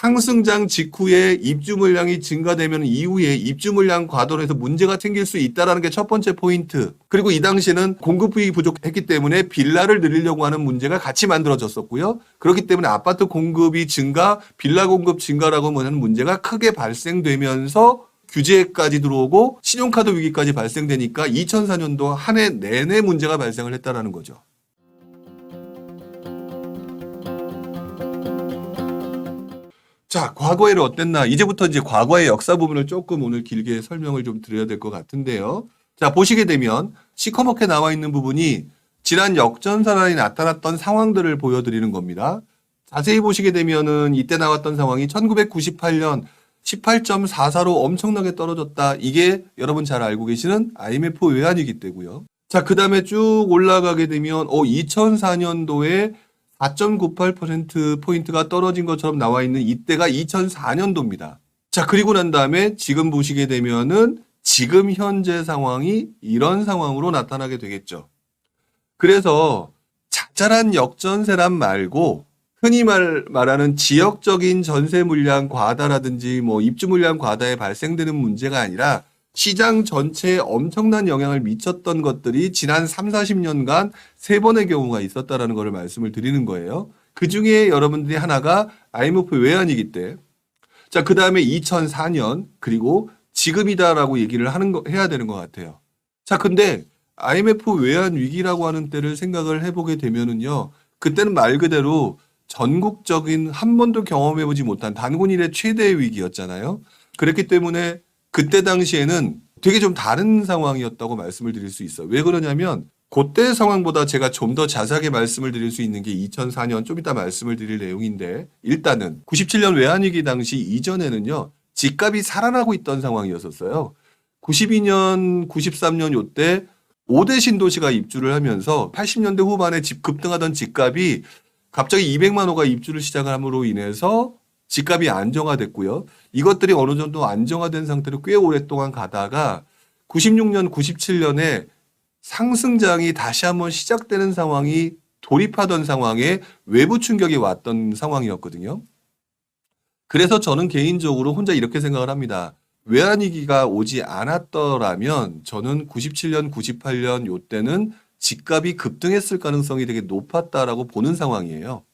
상승장 직후에 입주 물량이 증가되면 이후에 입주 물량 과도로해서 문제가 생길 수 있다는 게 첫 번째 포인트. 그리고 이 당시에는 공급이 부족했기 때문에 빌라를 늘리려고 하는 문제가 같이 만들어졌었고요. 그렇기 때문에 아파트 공급이 증가, 빌라 공급 증가라고 하는 문제가 크게 발생되면서 규제까지 들어오고 신용카드 위기까지 발생되니까 2004년도 한 해 내내 문제가 발생을 했다는 거죠. 자, 과거에는 어땠나? 이제부터 이제 과거의 역사 부분을 조금 오늘 길게 설명을 좀 드려야 될 것 같은데요. 자, 보시게 되면 시커멓게 나와 있는 부분이 지난 역전선언이 나타났던 상황들을 보여드리는 겁니다. 자세히 보시게 되면은 이때 나왔던 상황이 1998년 18.44로 엄청나게 떨어졌다. 이게 여러분 잘 알고 계시는 IMF 외환위기 때고요. 자, 그 다음에 쭉 올라가게 되면 2004년도에 4.98%포인트가 떨어진 것처럼 나와 있는 이때가 2004년도입니다. 자, 그리고 난 다음에 지금 보시게 되면은 지금 현재 상황이 이런 상황으로 나타나게 되겠죠. 그래서 자잘한 역전세란 말고 흔히 말하는 지역적인 전세 물량 과다라든지 뭐 입주 물량 과다에 발생되는 문제가 아니라 시장 전체에 엄청난 영향을 미쳤던 것들이 지난 3, 40년간 3번의 경우가 있었다라는 것을 말씀을 드리는 거예요. 그 중에 여러분들이 하나가 IMF 외환위기 때, 자, 그 다음에 2004년, 그리고 지금이다라고 얘기를 해야 되는 것 같아요. 자, 근데 IMF 외환위기라고 하는 때를 생각을 해보게 되면은요, 그때는 말 그대로 전국적인 한 번도 경험해보지 못한 단군 이래 최대의 위기였잖아요. 그랬기 때문에 그때 당시에는 되게 좀 다른 상황이었다고 말씀을 드릴 수 있어요. 왜 그러냐면 그때 상황보다 제가 좀 더 자세하게 말씀을 드릴 수 있는 게 2004년 좀 이따 말씀을 드릴 내용인데 일단은 97년 외환위기 당시 이전에는요. 집값이 살아나고 있던 상황이었었어요. 92년, 93년 요때 5대 신도시가 입주를 하면서 80년대 후반에 급등하던 집값이 갑자기 200만 호가 입주를 시작을 함으로 인해서 집값이 안정화됐고요. 이것들이 어느 정도 안정화된 상태로 꽤 오랫동안 가다가 96년, 97년에 상승장이 다시 한번 시작되는 상황이 돌입하던 상황에 외부 충격이 왔던 상황이었거든요. 그래서 저는 개인적으로 혼자 이렇게 생각을 합니다. 외환위기가 오지 않았더라면 저는 97년, 98년 요때는 집값이 급등했을 가능성이 되게 높았다라고 보는 상황이에요.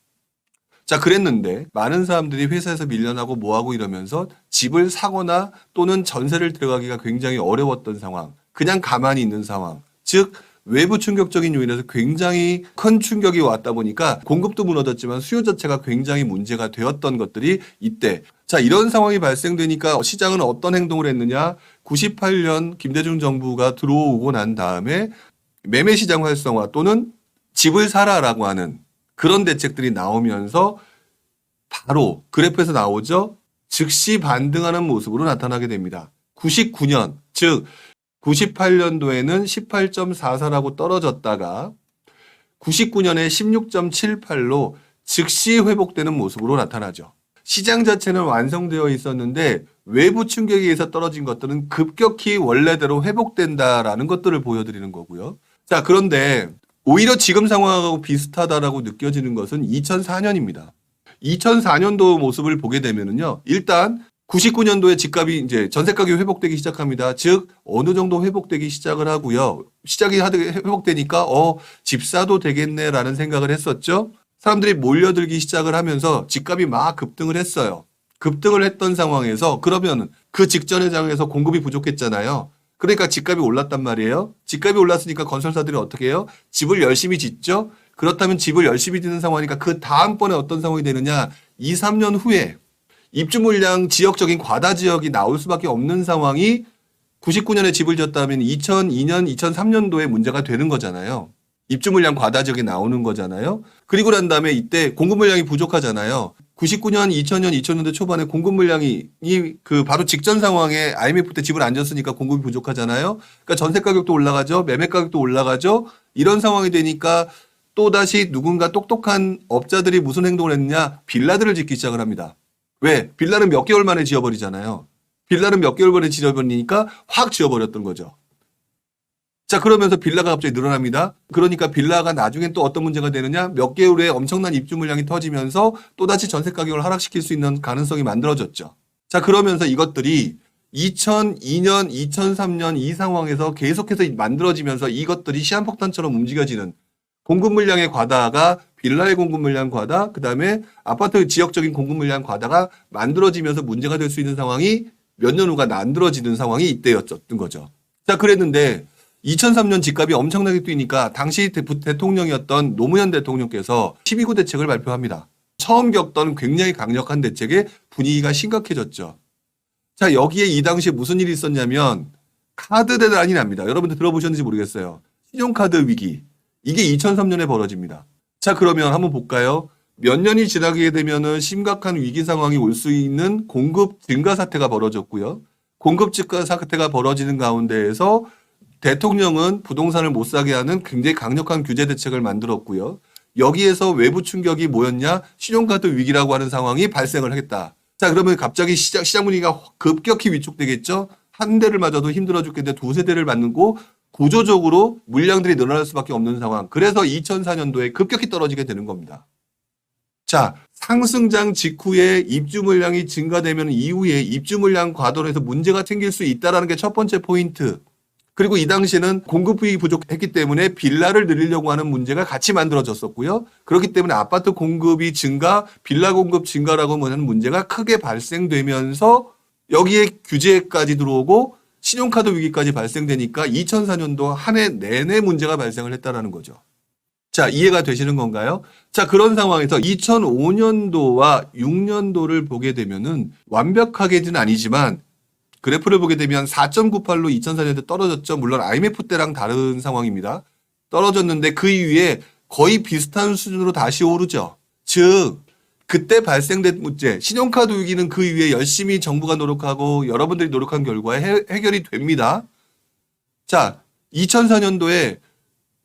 자, 그랬는데 많은 사람들이 회사에서 밀려나고 뭐하고 이러면서 집을 사거나 또는 전세를 들어가기가 굉장히 어려웠던 상황, 그냥 가만히 있는 상황, 즉 외부 충격적인 요인에서 굉장히 큰 충격이 왔다 보니까 공급도 무너졌지만 수요 자체가 굉장히 문제가 되었던 것들이 이때. 자, 이런 상황이 발생되니까 시장은 어떤 행동을 했느냐? 98년 김대중 정부가 들어오고 난 다음에 매매시장 활성화 또는 집을 사라라고 하는 그런 대책들이 나오면서 바로 그래프에서 나오죠. 즉시 반등하는 모습으로 나타나게 됩니다. 99년, 즉 98년도에는 18.44라고 떨어졌다가 99년에 16.78로 즉시 회복되는 모습으로 나타나죠. 시장 자체는 완성되어 있었는데 외부 충격에 의해서 떨어진 것들은 급격히 원래대로 회복된다라는 것들을 보여드리는 거고요. 자, 그런데 오히려 지금 상황하고 비슷하다라고 느껴지는 것은 2004년입니다. 2004년도 모습을 보게 되면은요, 일단 99년도에 집값이 이제 전세 가격이 회복되기 시작합니다. 즉 어느 정도 회복되기 시작을 하고요. 시작이 회복되니까 집 사도 되겠네라는 생각을 했었죠. 사람들이 몰려들기 시작을 하면서 집값이 막 급등을 했어요. 급등을 했던 상황에서 그러면 그 직전의 장에서 공급이 부족했잖아요. 그러니까 집값이 올랐단 말이에요. 집값이 올랐으니까 건설사들이 어떻게 해요? 집을 열심히 짓죠. 그렇다면 집을 열심히 짓는 상황이니까 그 다음번에 어떤 상황이 되느냐. 2, 3년 후에 입주 물량 지역적인 과다 지역이 나올 수밖에 없는 상황이 99년에 집을 지었다면 2002년, 2003년도에 문제가 되는 거잖아요. 입주 물량 과다 지역이 나오는 거잖아요. 그리고 난 다음에 이때 공급 물량이 부족하잖아요. 99년, 2000년, 2000년대 초반에 공급 물량이 바로 직전 상황에 IMF 때 집을 안 졌으니까 공급이 부족하잖아요. 그러니까 전세 가격도 올라가죠. 매매 가격도 올라가죠. 이런 상황이 되니까 또다시 누군가 똑똑한 업자들이 무슨 행동을 했느냐. 빌라들을 짓기 시작을 합니다. 왜? 빌라는 몇 개월 만에 지어버리잖아요. 빌라는 몇 개월 만에 지어버리니까 확 지어버렸던 거죠. 자, 그러면서 빌라가 갑자기 늘어납니다. 그러니까 빌라가 나중엔 또 어떤 문제가 되느냐? 몇 개월 후에 엄청난 입주 물량이 터지면서 또다시 전세 가격을 하락시킬 수 있는 가능성이 만들어졌죠. 자, 그러면서 이것들이 2002년, 2003년 이 상황에서 계속해서 만들어지면서 이것들이 시한폭탄처럼 움직여지는 공급 물량의 과다가 빌라의 공급 물량 과다, 그 다음에 아파트 지역적인 공급 물량 과다가 만들어지면서 문제가 될 수 있는 상황이 몇 년 후가 만들어지는 상황이 이때였던 거죠. 자, 그랬는데 2003년 집값이 엄청나게 뛰니까 당시 대통령이었던 노무현 대통령께서 12구 대책을 발표합니다. 처음 겪던 굉장히 강력한 대책에 분위기가 심각해졌죠. 자, 여기에 이 당시에 무슨 일이 있었냐면 카드 대란이 납니다. 여러분들 들어보셨는지 모르겠어요. 신용카드 위기. 이게 2003년에 벌어집니다. 자, 그러면 한번 볼까요? 몇 년이 지나게 되면은 심각한 위기 상황이 올 수 있는 공급 증가 사태가 벌어졌고요. 공급 증가 사태가 벌어지는 가운데에서 대통령은 부동산을 못 사게 하는 굉장히 강력한 규제 대책을 만들었고요. 여기에서 외부 충격이 뭐였냐? 신용카드 위기라고 하는 상황이 발생을 하겠다. 자, 그러면 갑자기 시장 분위기가 급격히 위축되겠죠? 한 대를 맞아도 힘들어 죽겠는데 두세 대를 맞고 구조적으로 물량들이 늘어날 수밖에 없는 상황. 그래서 2004년도에 급격히 떨어지게 되는 겁니다. 자, 상승장 직후에 입주 물량이 증가되면 이후에 입주 물량 과도로해서 문제가 생길 수 있다는 게 첫 번째 포인트. 그리고 이 당시에는 공급이 부족했기 때문에 빌라를 늘리려고 하는 문제가 같이 만들어졌었고요. 그렇기 때문에 아파트 공급이 증가, 빌라 공급 증가라고 하는 문제가 크게 발생되면서 여기에 규제까지 들어오고 신용카드 위기까지 발생되니까 2004년도 한 해 내내 문제가 발생을 했다는 거죠. 자, 이해가 되시는 건가요? 자, 그런 상황에서 2005년도와 6년도를 보게 되면은 완벽하게는 아니지만 그래프를 보게 되면 4.98로 2004년도에 떨어졌죠. 물론 IMF 때랑 다른 상황입니다. 떨어졌는데 그 이후에 거의 비슷한 수준으로 다시 오르죠. 즉 그때 발생된 문제, 신용카드 위기는 그 이후에 열심히 정부가 노력하고 여러분들이 노력한 결과 해결이 됩니다. 자, 2004년도에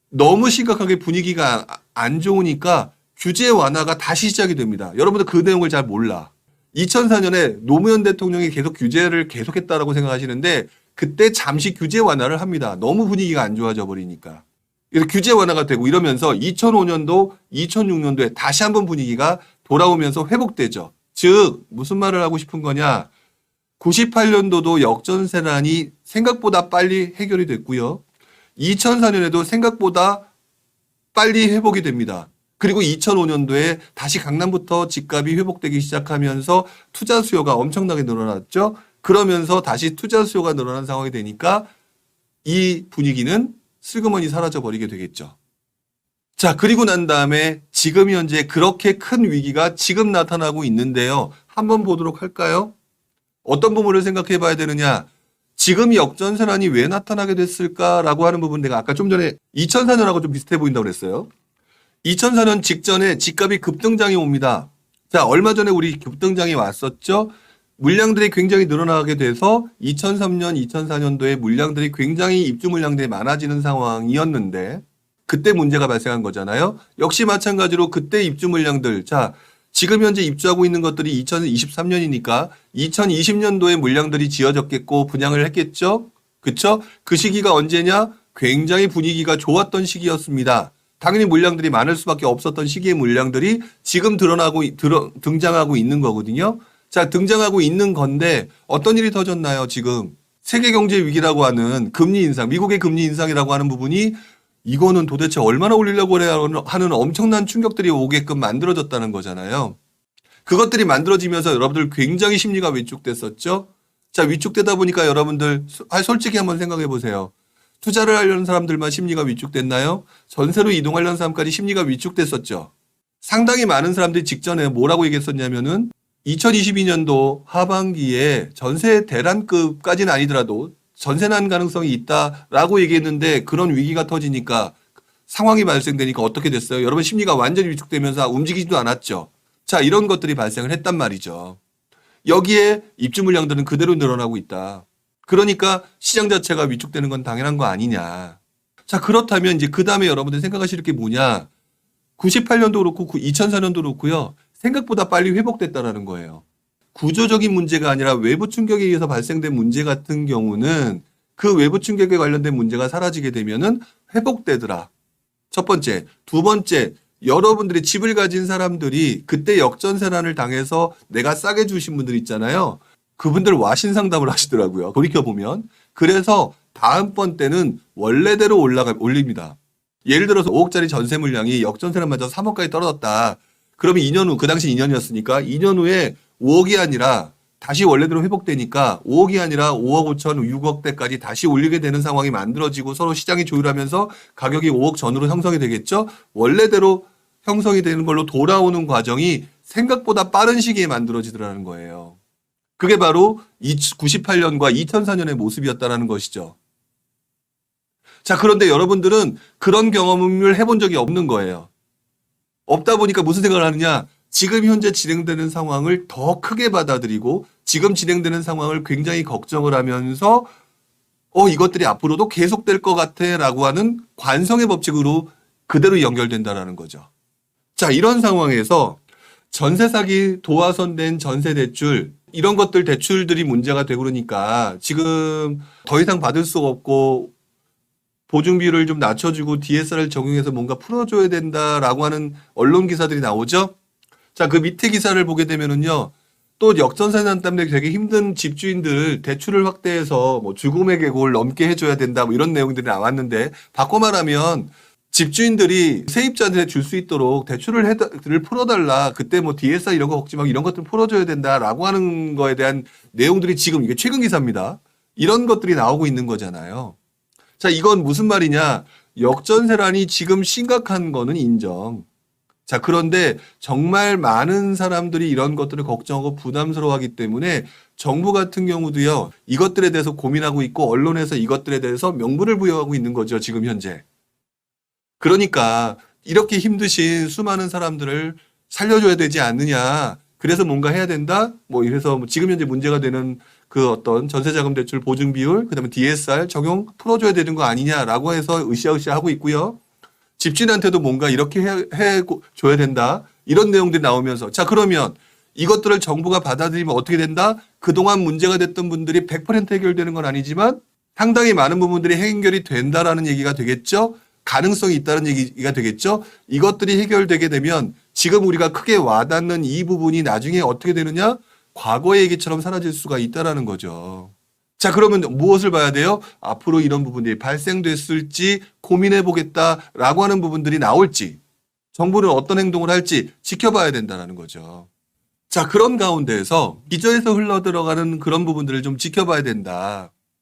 너무 심각하게 분위기가 안 좋으니까 규제 완화가 다시 시작이 됩니다. 여러분들 그 내용을 잘 몰라. 2004년에 노무현 대통령이 계속 규제를 계속했다라고 생각하시는데 그때 잠시 규제 완화를 합니다. 너무 분위기가 안 좋아져 버리니까. 그래서 규제 완화가 되고 이러면서 2005년도, 2006년도에 다시 한번 분위기가 돌아오면서 회복되죠. 즉 무슨 말을 하고 싶은 거냐. 98년도도 역전세란이 생각보다 빨리 해결이 됐고요. 2004년에도 생각보다 빨리 회복이 됩니다. 그리고 2005년도에 다시 강남부터 집값이 회복되기 시작하면서 투자 수요가 엄청나게 늘어났죠. 그러면서 다시 투자 수요가 늘어난 상황이 되니까 이 분위기는 슬그머니 사라져 버리게 되겠죠. 자, 그리고 난 다음에 지금 현재 그렇게 큰 위기가 지금 나타나고 있는데요. 한번 보도록 할까요? 어떤 부분을 생각해 봐야 되느냐. 지금 역전세란이 왜 나타나게 됐을까라고 하는 부분 내가 아까 좀 전에 2004년하고 좀 비슷해 보인다고 그랬어요. 2004년 직전에 집값이 급등장이 옵니다. 자, 얼마 전에 우리 급등장이 왔었죠. 물량들이 굉장히 늘어나게 돼서 2003년, 2004년도에 물량들이 굉장히 입주 물량들이 많아지는 상황이었는데 그때 문제가 발생한 거잖아요. 역시 마찬가지로 그때 입주 물량들, 자, 지금 현재 입주하고 있는 것들이 2023년이니까 2020년도에 물량들이 지어졌겠고 분양을 했겠죠. 그쵸? 그 시기가 언제냐? 굉장히 분위기가 좋았던 시기였습니다. 당연히 물량들이 많을 수밖에 없었던 시기의 물량들이 지금 등장하고 있는 거거든요. 자, 등장하고 있는 건데 어떤 일이 터졌나요? 지금 세계 경제 위기라고 하는 금리 인상, 미국의 금리 인상이라고 하는 부분이 이거는 도대체 얼마나 올리려고 하는 엄청난 충격들이 오게끔 만들어졌다는 거잖아요. 그것들이 만들어지면서 여러분들 굉장히 심리가 위축됐었죠. 자, 위축되다 보니까 여러분들 솔직히 한번 생각해 보세요. 투자를 하려는 사람들만 심리가 위축됐나요? 전세로 이동하려는 사람까지 심리가 위축됐었죠. 상당히 많은 사람들이 직전에 뭐라고 얘기했었냐면은 2022년도 하반기에 전세 대란급까지는 아니더라도 전세 난 가능성이 있다라고 얘기했는데 그런 위기가 터지니까 상황이 발생되니까 어떻게 됐어요? 여러분 심리가 완전히 위축되면서 움직이지도 않았죠. 자, 이런 것들이 발생을 했단 말이죠. 여기에 입주 물량들은 그대로 늘어나고 있다. 그러니까 시장 자체가 위축되는 건 당연한 거 아니냐. 자, 그렇다면 이제 그 다음에 여러분들 생각하실 게 뭐냐. 98년도 그렇고 2004년도 그렇고요. 생각보다 빨리 회복됐다라는 거예요. 구조적인 문제가 아니라 외부 충격에 의해서 발생된 문제 같은 경우는 그 외부 충격에 관련된 문제가 사라지게 되면은 회복되더라. 첫 번째. 두 번째, 여러분들이 집을 가진 사람들이 그때 역전세난을 당해서 내가 싸게 주신 분들 있잖아요. 그분들 와신 상담을 하시더라고요. 돌이켜보면. 그래서 다음번 때는 원래대로 올립니다. 예를 들어서 5억짜리 전세 물량이 역전세난 맞아서 3억까지 떨어졌다. 그러면 2년 후, 그 당시 2년이었으니까 2년 후에 5억이 아니라 다시 원래대로 회복되니까 5억이 아니라 5억 5천, 6억대까지 다시 올리게 되는 상황이 만들어지고 서로 시장이 조율하면서 가격이 5억 전으로 형성이 되겠죠. 원래대로 형성이 되는 걸로 돌아오는 과정이 생각보다 빠른 시기에 만들어지더라는 거예요. 그게 바로 98년과 2004년의 모습이었다는 것이죠. 자, 그런데 여러분들은 그런 경험을 해본 적이 없는 거예요. 없다 보니까 무슨 생각을 하느냐? 지금 현재 진행되는 상황을 더 크게 받아들이고 지금 진행되는 상황을 굉장히 걱정을 하면서 이것들이 앞으로도 계속될 것 같아 라고 하는 관성의 법칙으로 그대로 연결된다라는 거죠. 자, 이런 상황에서 전세 사기, 도화선된 전세 대출, 이런 것들 대출들이 문제가 되고 그러니까 지금 더 이상 받을 수가 없고 보증비율을 좀 낮춰주고 DSR을 적용해서 뭔가 풀어줘야 된다라고 하는 언론 기사들이 나오죠. 자, 그 밑에 기사를 보게 되면은요, 또 역전세난 때문에 되게 힘든 집주인들 대출을 확대해서 뭐 주금의 계곡을 넘게 해줘야 된다, 뭐 이런 내용들이 나왔는데, 바꿔 말하면 집주인들이 세입자한테 줄 수 있도록 대출을 풀어달라. 그때 뭐 DSR 이런 거 걱지 말고 이런 것들 풀어줘야 된다라고 하는 거에 대한 내용들이 지금 이게 최근 기사입니다. 이런 것들이 나오고 있는 거잖아요. 자, 이건 무슨 말이냐? 역전세난이 지금 심각한 거는 인정. 자, 그런데 정말 많은 사람들이 이런 것들을 걱정하고 부담스러워하기 때문에 정부 같은 경우도요, 이것들에 대해서 고민하고 있고 언론에서 이것들에 대해서 명분을 부여하고 있는 거죠, 지금 현재. 그러니까 이렇게 힘드신 수많은 사람들을 살려줘야 되지 않느냐. 그래서 뭔가 해야 된다. 뭐 이래서 지금 현재 문제가 되는 그 어떤 전세자금 대출 보증 비율, 그다음에 DSR 적용 풀어줘야 되는 거 아니냐라고 해서 으쌰으쌰 하고 있고요. 집주인한테도 뭔가 이렇게 해줘야 된다. 이런 내용들이 나오면서 자, 그러면 이것들을 정부가 받아들이면 어떻게 된다? 그동안 문제가 됐던 분들이 100% 해결되는 건 아니지만 상당히 많은 부분들이 해결이 된다라는 얘기가 되겠죠. 가능성이 있다는 얘기가 되겠죠. 이것들이 해결되게 되면 지금 우리가 크게 와닿는 이 부분이 나중에 어떻게 되느냐? 과거의 얘기처럼 사라질 수가 있다라는 거죠. 자, 그러면 무엇을 봐야 돼요? 앞으로 이런 부분들이 발생됐을지 고민해 보겠다라고 하는 부분들이 나올지, 정부는 어떤 행동을 할지 지켜봐야 된다는 거죠. 자, 그런 가운데에서 기저에서 흘러들어가는 그런 부분들을 좀 지켜봐야 된다.